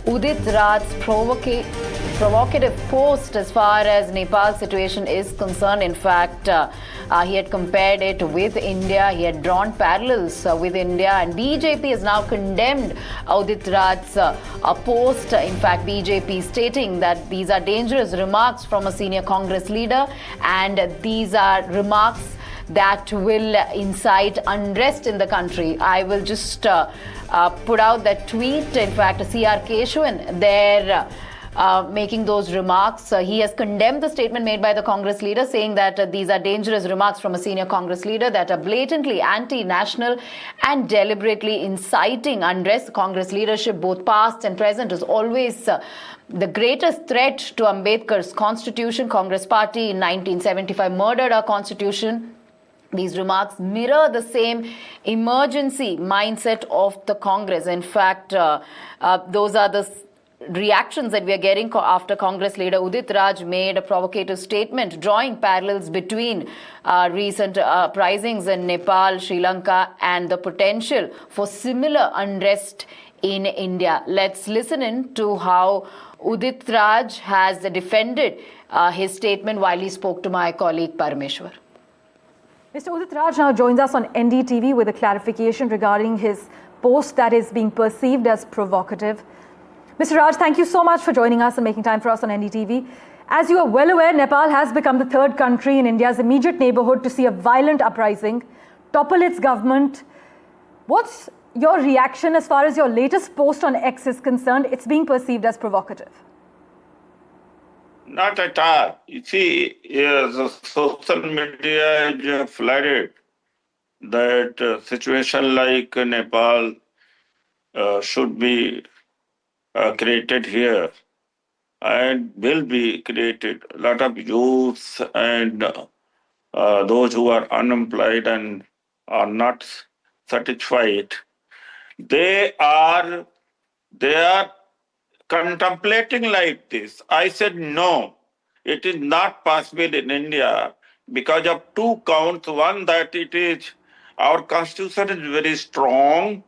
Udit Raj's provocative post as far as Nepal's situation is concerned. In fact, he had compared it with India. He had drawn parallels with India, and BJP has now condemned Udit Raj's post. In fact, BJP stating that these are dangerous remarks from a senior Congress leader, and these are remarks that will incite unrest in the country. I will just put out that tweet. In fact, C.R. Keshavan there making those remarks. He has condemned the statement made by the Congress leader, saying that these are dangerous remarks from a senior Congress leader that are blatantly anti-national and deliberately inciting unrest. Congress leadership, both past and present, is always the greatest threat to Ambedkar's constitution. Congress party in 1975 murdered our constitution. These remarks mirror the same emergency mindset of the Congress. In fact, those are the reactions that we are getting after Congress leader Udit Raj made a provocative statement drawing parallels between recent uprisings in Nepal, Sri Lanka, and the potential for similar unrest in India. Let's listen in to how Udit Raj has defended his statement while he spoke to my colleague Parameshwara. Mr. Udit Raj now joins us on NDTV with a clarification regarding his post that is being perceived as provocative. Mr. Raj, thank you so much for joining us and making time for us on NDTV. As you are well aware, Nepal has become the third country in India's immediate neighborhood to see a violent uprising, topple its government. What's your reaction as far as your latest post on X is concerned? It's being perceived as provocative. Not at all. You see, the social media is flooded that situation like Nepal should be created here and will be created. A lot of youths and those who are unemployed and are not satisfied, they are contemplating like this. I said, no, it is not possible in India because of two counts. One, that it is, our constitution is very strong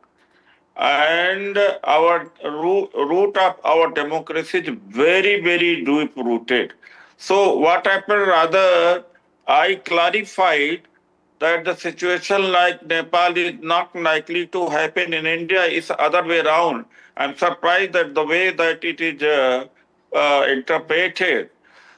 and our root of our democracy is very, very deep rooted. So what happened, rather, I clarified that the situation like Nepal is not likely to happen in India. It's the other way around. I'm surprised that the way that it is interpreted.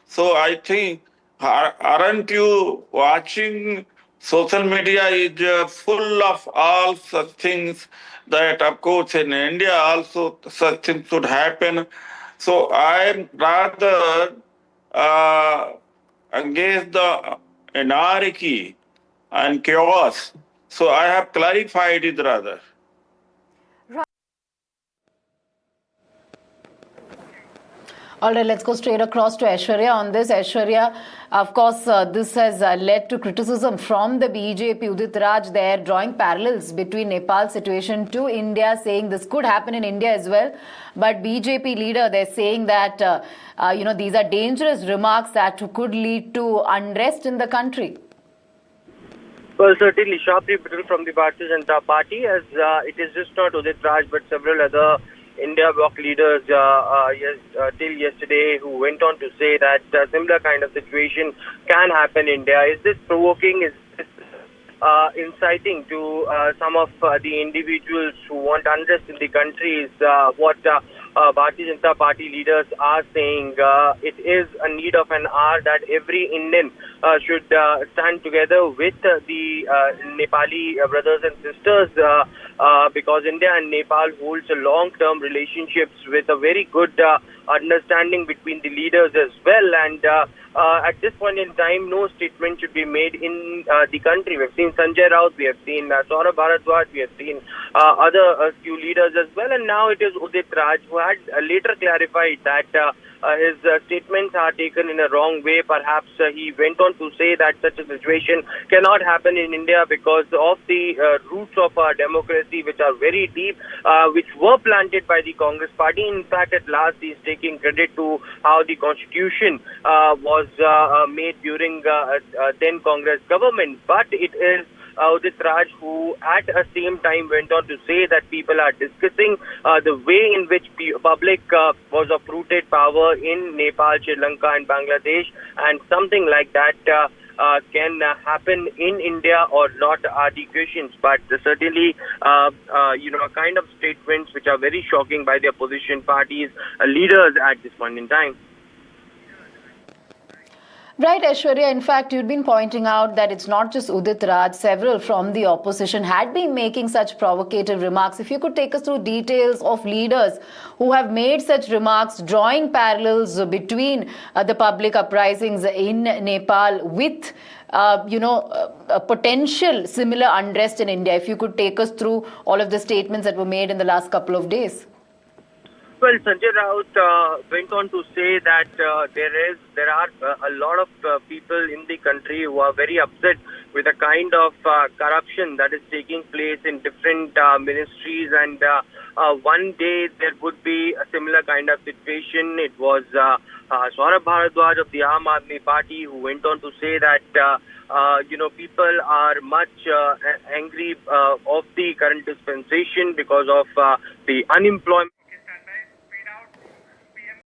So I think, aren't you watching? Social media is full of all such things that, of course, in India also such things should happen. So I'm rather against the anarchy and chaos. So I have clarified it rather. All right, let's go straight across to Aishwarya on this. Aishwarya, of course, this has led to criticism from the BJP. Udit Raj there drawing parallels between Nepal's situation to India, saying this could happen in India as well. But BJP leader, they're saying that, these are dangerous remarks that could lead to unrest in the country. Well, certainly sharp rebuttal from the Bharatiya Janata Party, as it is just not Udit Raj but several other India bloc leaders till yesterday who went on to say that similar kind of situation can happen in India. Is this provoking? Is this inciting to some of the individuals who want unrest in the country? Is what Bharatiya Janata Party leaders are saying. It is a need of an hour that every Indian should stand together with the Nepali brothers and sisters because India and Nepal holds a long-term relationships with a very good understanding between the leaders as well. And at this point in time, no statement should be made in the country. We've seen Sanjay Raut, we have seen Saurabh Bharadwaj, we have seen other few leaders as well. And now it is Udit Raj who had later clarified that his statements are taken in a wrong way. Perhaps he went on to say that such a situation cannot happen in India because of the roots of our democracy, which are very deep, which were planted by the Congress party. In fact, at last, he is taking credit to how the constitution was made during then Congress government. But it is Udit Raj, who at the same time went on to say that people are discussing the way in which public was uprooted power in Nepal, Sri Lanka and Bangladesh, and something like that can happen in India or not are the questions. But certainly, kind of statements which are very shocking by the opposition parties' leaders at this point in time. Right, Aishwarya. In fact, you'd been pointing out that it's not just Udit Raj. Several from the opposition had been making such provocative remarks. If you could take us through details of leaders who have made such remarks, drawing parallels between the public uprisings in Nepal with a potential similar unrest in India. If you could take us through all of the statements that were made in the last couple of days. Well, Sanjay Raut went on to say that there are a lot of people in the country who are very upset with the kind of corruption that is taking place in different ministries, and one day there would be a similar kind of situation. It was Akhil Bharatiya of the Aam Aadmi Party who went on to say that people are much angry of the current dispensation because of the unemployment.